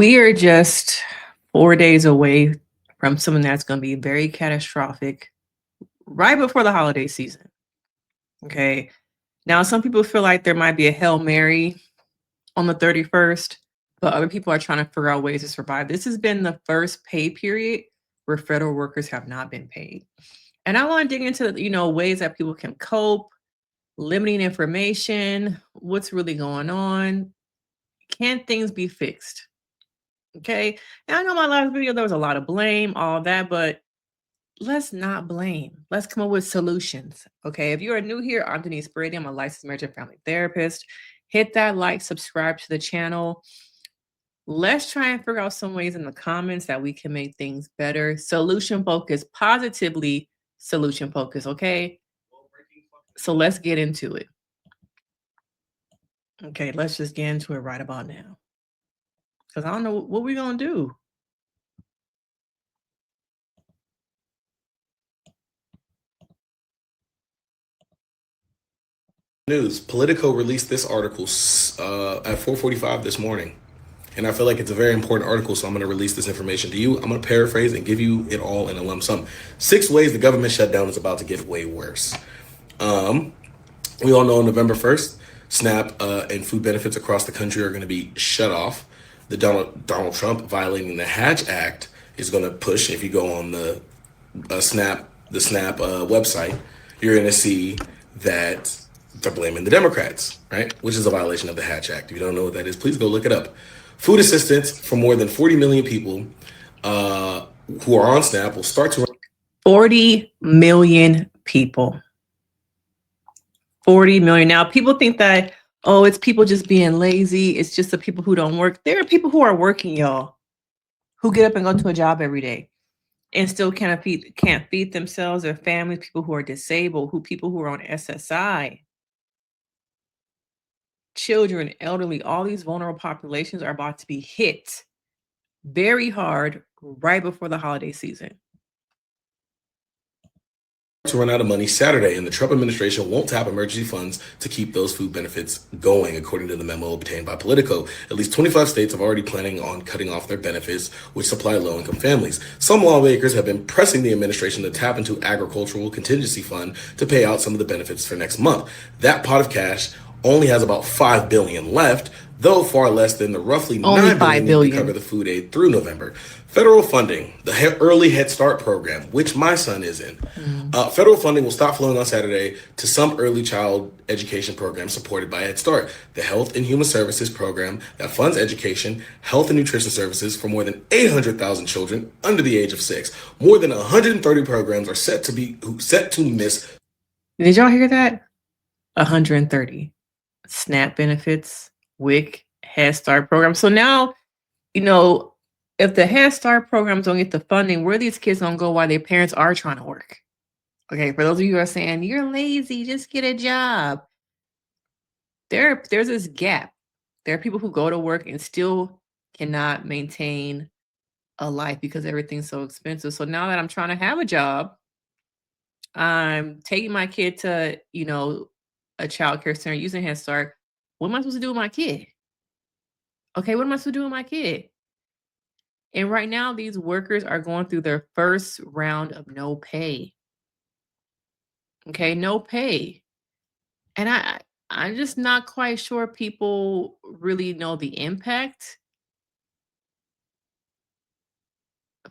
We are just 4 days away from something that's gonna be very catastrophic right before the holiday season, okay? Now, some people feel like there might be a Hail Mary on the 31st, but other people are trying to figure out ways to survive. This has been the first pay period where federal workers have not been paid. And I wanna dig into, ways that people can cope, limiting information, what's really going on, can things be fixed? Okay. And I know my last video, there was a lot of blame, all that, but let's not blame. Let's come up with solutions. Okay. If you are new here, I'm Denise Brady. I'm a licensed marriage and family therapist. Hit that like, subscribe to the channel. Let's try and figure out some ways in the comments that we can make things better. Solution focus, positively solution focus. Okay. So let's get into it. Okay. Let's just get into it right about now. Because I don't know what we're going to do. News. Politico released this article at 4:45 this morning, and I feel like it's a very important article, so I'm going to release this information to you. I'm going to paraphrase and give you it all in a lump sum. 6 ways the government shutdown is about to get way worse. We all know on November 1st, SNAP and food benefits across the country are going to be shut off. The Donald Trump violating the Hatch Act is going to push. If you go on the SNAP website, you're going to see that they're blaming the Democrats, right? Which is a violation of the Hatch Act. If you don't know what that is, please go look it up. Food assistance for more than 40 million people who are on SNAP will start to... 40 million people. 40 million. Now, people think that, oh, it's people just being lazy. It's just the people who don't work. There are people who are working, y'all, who get up and go to a job every day and still can't feed themselves, their families, people who are disabled, people who are on SSI. Children, elderly, all these vulnerable populations are about to be hit very hard right before the holiday season. To run out of money Saturday, and the Trump administration won't tap emergency funds to keep those food benefits going, according to the memo obtained by Politico. At least 25 states are already planning on cutting off their benefits, which supply low-income families. Some lawmakers have been pressing the administration to tap into agricultural contingency fund to pay out some of the benefits for next month. That pot of cash only has about $5 billion left, though far less than the roughly $9 billion to cover the food aid through November. Federal funding, the Early Head Start program, which my son is in. Federal funding will stop flowing on Saturday to some early child education programs supported by Head Start, the Health and Human Services program that funds education, health and nutrition services for more than 800,000 children under the age of 6. More than 130 programs are set to miss. Did y'all hear that? 130. SNAP benefits, WIC, Head Start program. So now, if the Head Start programs don't get the funding, where these kids gonna go while their parents are trying to work? Okay, for those of you who are saying, you're lazy, just get a job. There's this gap. There are people who go to work and still cannot maintain a life because everything's so expensive. So now that I'm trying to have a job, I'm taking my kid to, a child care center using Head Start. What am I supposed to do with my kid? Okay, what am I supposed to do with my kid? And right now, these workers are going through their first round of no pay. Okay, no pay. And I'm just not quite sure people really know the impact.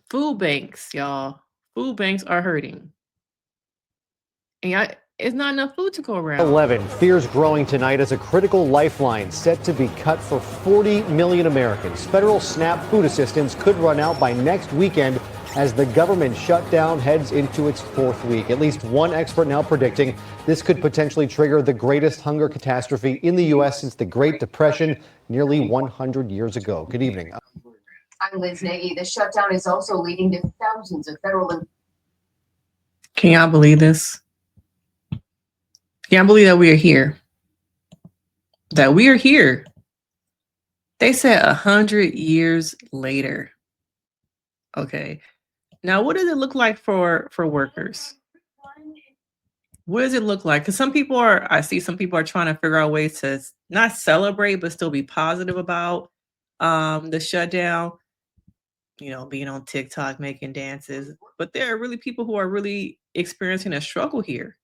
Food banks, y'all. Food banks are hurting. And it's not enough food to go around. 11 fears growing tonight as a critical lifeline set to be cut for 40 million Americans. Federal SNAP food assistance could run out by next weekend as the government shutdown heads into its 4th week. At least one expert now predicting this could potentially trigger the greatest hunger catastrophe in the U.S. since the Great Depression nearly 100 years ago. Good evening. I'm Liz Nagy. The shutdown is also leading to thousands of federal... Can y'all believe this? Can't believe that we are here. That we are here. They said 100 years later. Okay. Now, what does it look like for workers? What does it look like? Because I see some people are trying to figure out ways to not celebrate, but still be positive about the shutdown, being on TikTok, making dances. But there are really people who are really experiencing a struggle here.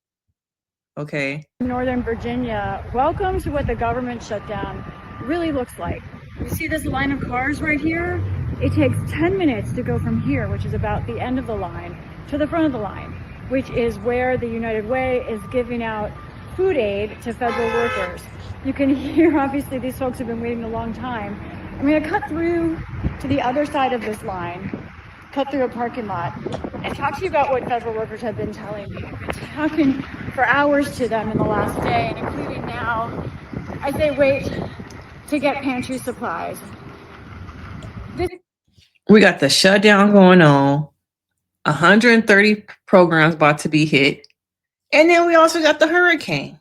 Okay. Northern Virginia, welcome to what the government shutdown really looks like. You see this line of cars right here? It takes 10 minutes to go from here, which is about the end of the line, to the front of the line, which is where the United Way is giving out food aid to federal workers. You can hear, obviously, these folks have been waiting a long time. I'm going to cut through to the other side of this line, cut through a parking lot, and talk to you about what federal workers have been telling me. I've been talking for hours to them in the last day, and including now, as they wait to get pantry supplies. We got the shutdown going on, 130 programs about to be hit, and then we also got the hurricane.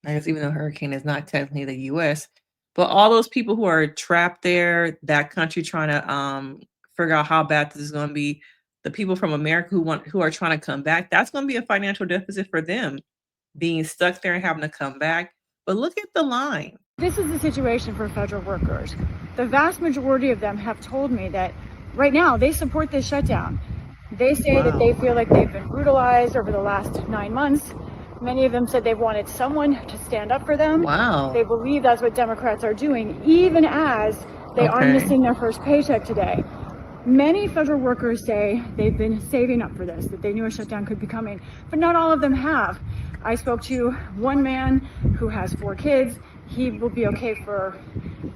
I guess even though hurricane is not technically the U.S., but all those people who are trapped there, that country trying to figure out how bad this is going to be, the people from America who are trying to come back, that's going to be a financial deficit for them, being stuck there and having to come back. But look at the line. This is the situation for federal workers. The vast majority of them have told me that right now they support this shutdown. They say that they feel like they've been brutalized over the last 9 months. Many of them said they wanted someone to stand up for them. Wow. They believe that's what Democrats are doing, even as they are missing their first paycheck today. Many federal workers say they've been saving up for this, that they knew a shutdown could be coming, but not all of them have. I spoke to one man who has 4 kids. He will be okay for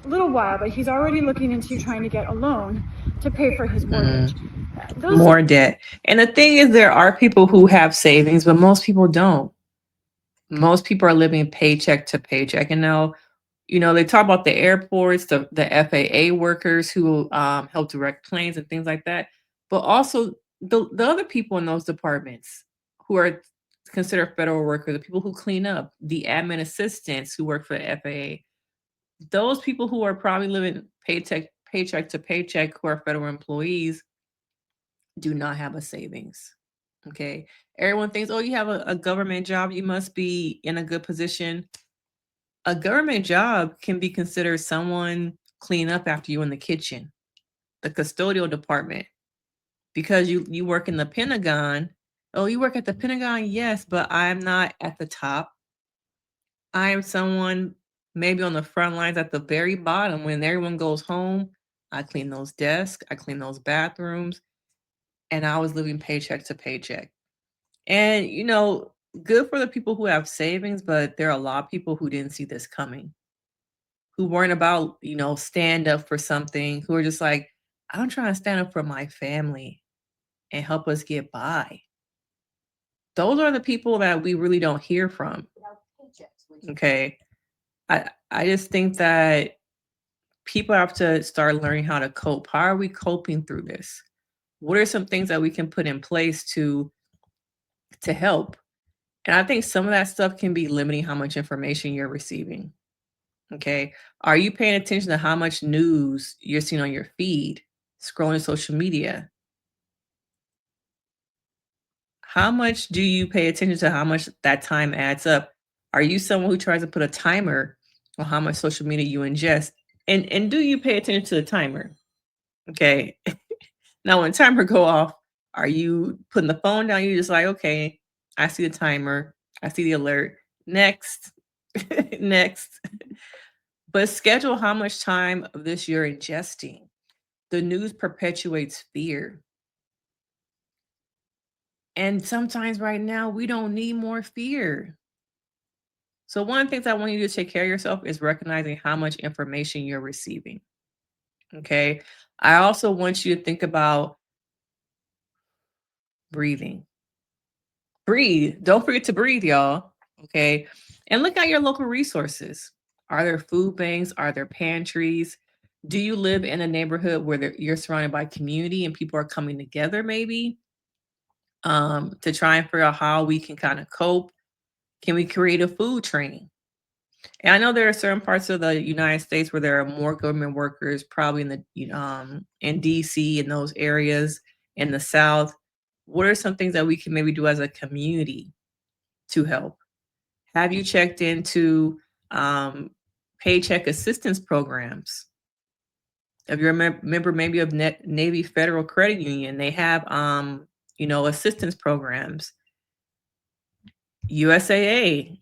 a little while, but he's already looking into trying to get a loan to pay for his mortgage. More debt. And the thing is, there are people who have savings, but most people don't. Most people are living paycheck to paycheck. And now, they talk about the airports, the FAA workers who help direct planes and things like that. But also the other people in those departments who are considered federal workers, the people who clean up, the admin assistants who work for the FAA, those people who are probably living paycheck to paycheck, who are federal employees, do not have a savings. Okay. Everyone thinks, oh, you have a government job, you must be in a good position. A government job can be considered someone clean up after you in the kitchen, the custodial department, because you work in the Pentagon. Oh, you work at the Pentagon? Yes, but I'm not at the top. I am someone maybe on the front lines at the very bottom. When everyone goes home, I clean those desks, I clean those bathrooms, and I was living paycheck to paycheck. And, good for the people who have savings, but there are a lot of people who didn't see this coming, who weren't about, stand up for something, who are just like, I'm trying to stand up for my family and help us get by. Those are the people that we really don't hear from. Okay. I just think that people have to start learning how to cope. How are we coping through this? What are some things that we can put in place to help? And I think some of that stuff can be limiting how much information you're receiving. Okay. Are you paying attention to how much news you're seeing on your feed, scrolling social media? How much do you pay attention to how much that time adds up? Are you someone who tries to put a timer on how much social media you ingest? And do you pay attention to the timer? Okay. Now, when timer go off, are you putting the phone down? You're just like, okay, I see the timer. I see the alert. Next. Next. But schedule how much time of this you're ingesting. The news perpetuates fear. And sometimes right now, we don't need more fear. So one of the things I want you to take care of yourself is recognizing how much information you're receiving. Okay. I also want you to think about breathing. Breathe. Don't forget to breathe, y'all. Okay. And look at your local resources. Are there food banks? Are there pantries? Do you live in a neighborhood where you're surrounded by community and people are coming together maybe to try and figure out how we can kind of cope? Can we create a food train? And I know there are certain parts of the United States where there are more government workers, probably in the in DC, in those areas, in the South. What are some things that we can maybe do as a community to help? Have you checked into paycheck assistance programs? If you're a member maybe of Navy Federal Credit Union, they have assistance programs. USAA,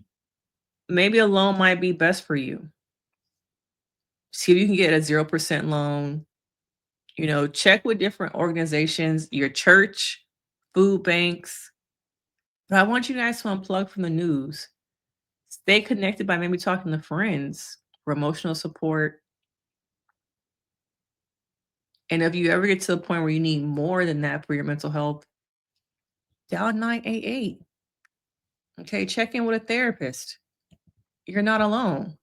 maybe a loan might be best for you. See if you can get a 0% loan. Check with different organizations, your church, food banks. But I want you guys to unplug from the news. Stay connected by maybe talking to friends for emotional support. And if you ever get to the point where you need more than that for your mental health, dial 988. Okay, check in with a therapist. You're not alone.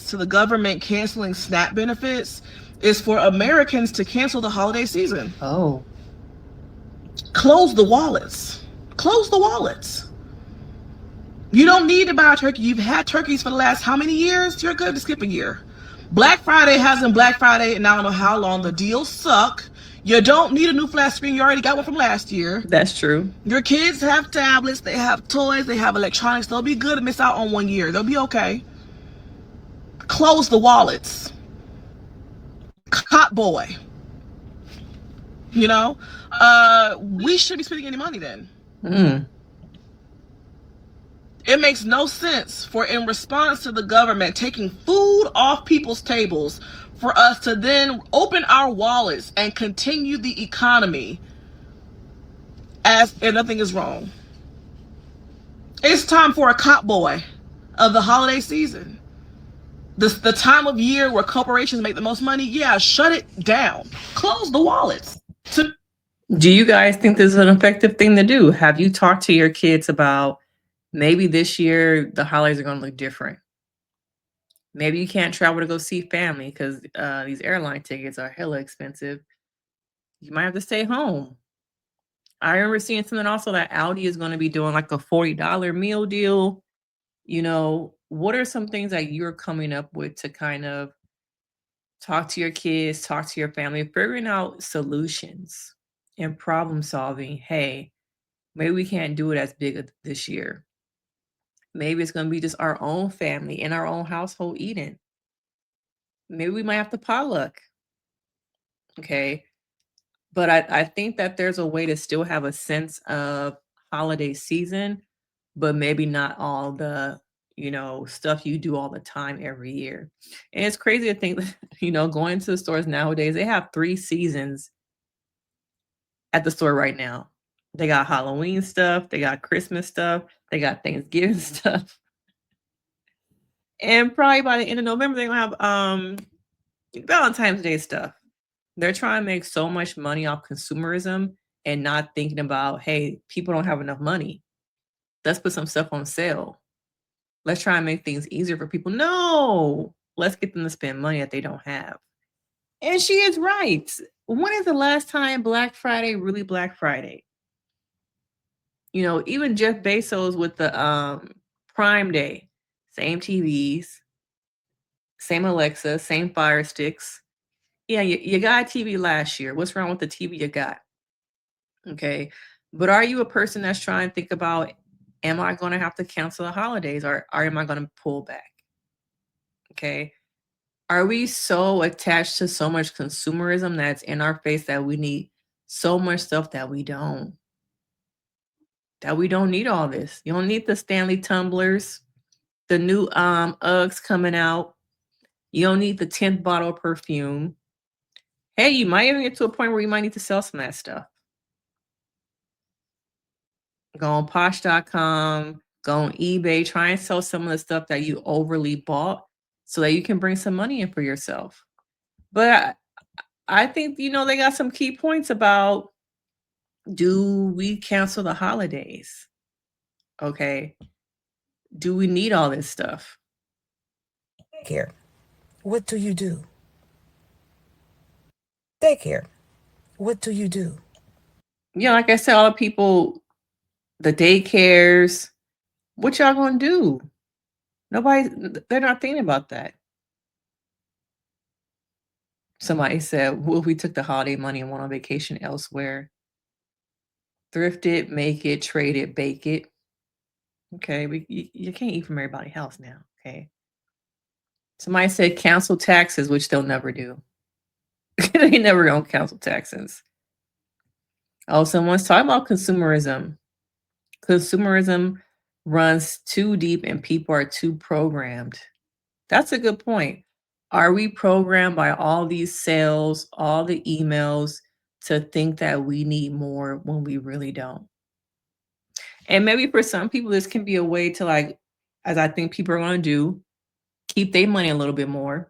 To the government canceling SNAP benefits is for Americans to cancel the holiday season. Oh. Close the wallets. Close the wallets. You don't need to buy a turkey. You've had turkeys for the last how many years? You're good to skip a year. Black Friday hasn't Black Friday and I don't know how long. The deals suck. You don't need a new flat screen. You already got one from last year. That's true. Your kids have tablets. They have toys. They have electronics. They'll be good to miss out on 1 year. They'll be okay. Close the wallets. Cot boy. We shouldn't be spending any money then. It makes no sense for, in response to the government taking food off people's tables, for us to then open our wallets and continue the economy as if nothing is wrong. It's time for a cop boy of the holiday season. The time of year where corporations make the most money, yeah, shut it down. Close the wallets. Do you guys think this is an effective thing to do? Have you talked to your kids about maybe this year the holidays are going to look different? Maybe you can't travel to go see family because these airline tickets are hella expensive. You might have to stay home. I remember seeing something also that Audi is going to be doing like a $40 meal deal. What are some things that you're coming up with to kind of talk to your kids, talk to your family, figuring out solutions and problem solving? Hey, maybe we can't do it as big this year. Maybe it's going to be just our own family in our own household eating. Maybe we might have to potluck. Okay. But I think that there's a way to still have a sense of holiday season, but maybe not all the, stuff you do all the time every year. And it's crazy to think that, going to the stores nowadays, they have 3 seasons at the store right now. They got Halloween stuff, they got Christmas stuff, they got Thanksgiving stuff. And probably by the end of November, they're gonna have Valentine's Day stuff. They're trying to make so much money off consumerism and not thinking about, hey, people don't have enough money. Let's put some stuff on sale. Let's try and make things easier for people. No, let's get them to spend money that they don't have. And she is right. When is the last time Black Friday really Black Friday? Even Jeff Bezos with the Prime Day, same TVs, same Alexa, same Fire Sticks. Yeah, you got a TV last year. What's wrong with the TV you got? Okay. But are you a person that's trying to think about, am I going to have to cancel the holidays or am I going to pull back? Okay. Are we so attached to so much consumerism that's in our face that we need so much stuff that we don't? That we don't need all this. You don't need the Stanley tumblers, the new Uggs coming out. You don't need the 10th bottle of perfume. Hey, you might even get to a point where you might need to sell some of that stuff. Go on Posh.com, go on eBay, try and sell some of the stuff that you overly bought so that you can bring some money in for yourself. But I think, they got some key points about, do we cancel the holidays? Okay. Do we need all this stuff? Daycare. What do you do? Daycare. What do you do? Yeah, like I said, all the people, the daycares, what y'all gonna do? They're not thinking about that. Somebody said, well, we took the holiday money and went on vacation elsewhere. Thrift it, make it, trade it, bake it. Okay, you can't eat from everybody's house now, okay? Somebody said cancel taxes, which they'll never do. They never gonna cancel taxes. Oh, someone's talking about consumerism. Consumerism runs too deep and people are too programmed. That's a good point. Are we programmed by all these sales, all the emails to think that we need more when we really don't? And maybe for some people, this can be a way to, like, as I think people are going to do, keep their money a little bit more.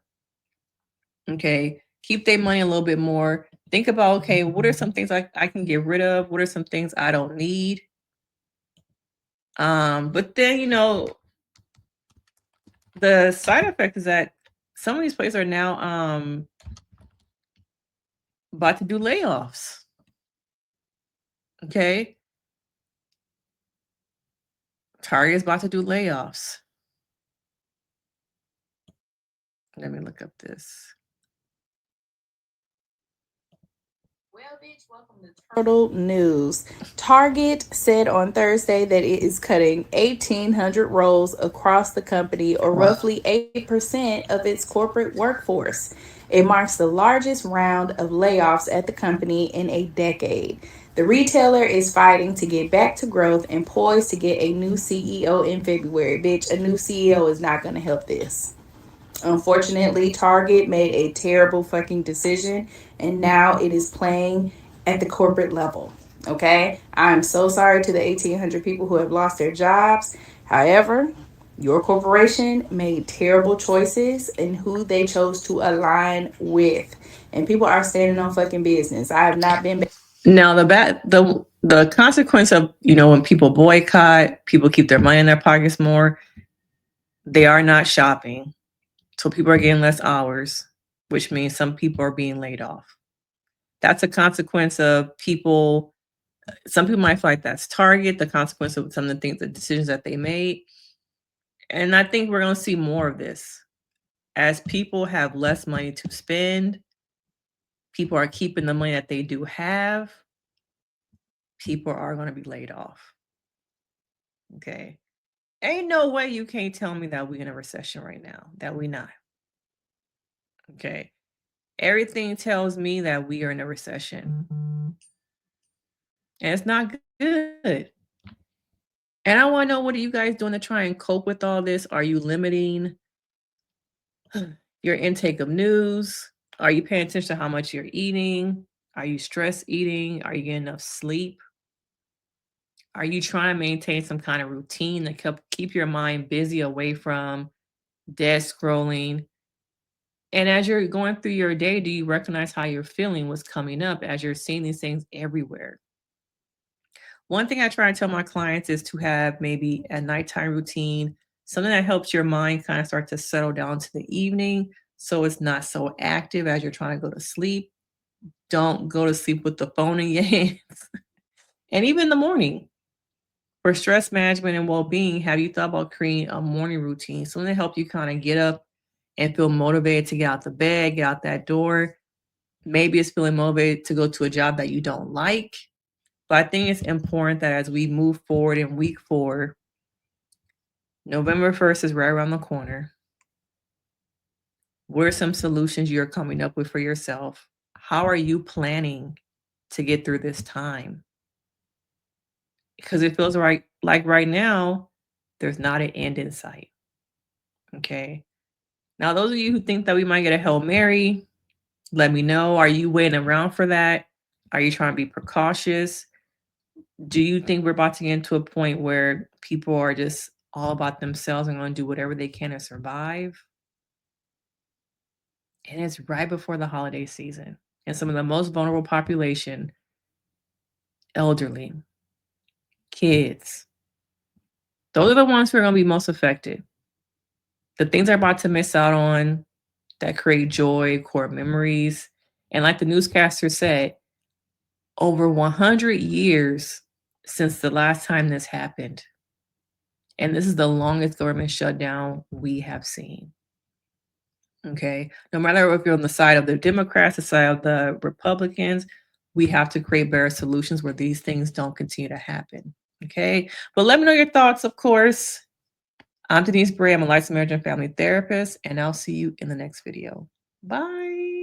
Okay. Keep their money a little bit more. Think about, okay, what are some things I can get rid of? What are some things I don't need? But then, you know, the side effect is that some of these places are now about to do layoffs. Okay. Target's about to do layoffs. Let me look up this. Well, bitch, welcome to Turtle News. Target said on Thursday that it is cutting 1,800 roles across the company, or roughly 8% of its corporate workforce. It marks the largest round of layoffs at the company in a decade. The retailer is fighting to get back to growth and poised to get a new CEO in February. Bitch, a new CEO is not going to help this. Unfortunately, Target made a terrible fucking decision, and now it is playing at the corporate level. Okay? I'm so sorry to the 1,800 people who have lost their jobs. However, your corporation made terrible choices in who they chose to align with. And people are standing on fucking business. I have not been... Now, the consequence of, you know, when people boycott, people keep their money in their pockets more, they are not shopping. So people are getting less hours, which means some people are being laid off. That's a consequence of people. Some people might feel like that's Target, the consequence of some of the things, the decisions that they made. And I think we're going to see more of this. As people have less money to spend, people are keeping the money that they do have, people are going to be laid off. Okay. Ain't no way you can't tell me that we're in a recession right now, that we not. Okay. Everything tells me that we are in a recession. And it's not good. And I want to know, what are you guys doing to try and cope with all this? Are you limiting your intake of news? Are you paying attention to how much you're eating? Are you stress eating? Are you getting enough sleep? Are you trying to maintain some kind of routine that keep your mind busy away from dead scrolling? And as you're going through your day, do you recognize how you're feeling, what's coming up as you're seeing these things everywhere? One thing I try to tell my clients is to have maybe a nighttime routine, something that helps your mind kind of start to settle down to the evening so it's not so active as you're trying to go to sleep. Don't go to sleep with the phone in your hands. And even in the morning, for stress management and well-being, have you thought about creating a morning routine, something to help you kind of get up and feel motivated to get out the bed, get out that door? Maybe it's feeling motivated to go to a job that you don't like. But I think it's important that as we move forward in week 4, November 1st is right around the corner. What are some solutions you're coming up with for yourself? How are you planning to get through this time? Because it feels like right now, there's not an end in sight. Okay. Now, those of you who think that we might get a Hail Mary, let me know. Are you waiting around for that? Are you trying to be precautious? Do you think we're about to get into a point where people are just all about themselves and going to do whatever they can to survive? And it's right before the holiday season. And some of the most vulnerable population, elderly, kids, those are the ones who are going to be most affected. The things they're about to miss out on that create joy, core memories. And like the newscaster said, over 100 years since the last time this happened. And this is the longest government shutdown we have seen. Okay. No matter if you're on the side of the Democrats, the side of the Republicans, we have to create better solutions where these things don't continue to happen. Okay. But let me know your thoughts, of course. I'm Denise Brady. I'm a licensed marriage and family therapist, and I'll see you in the next video. Bye.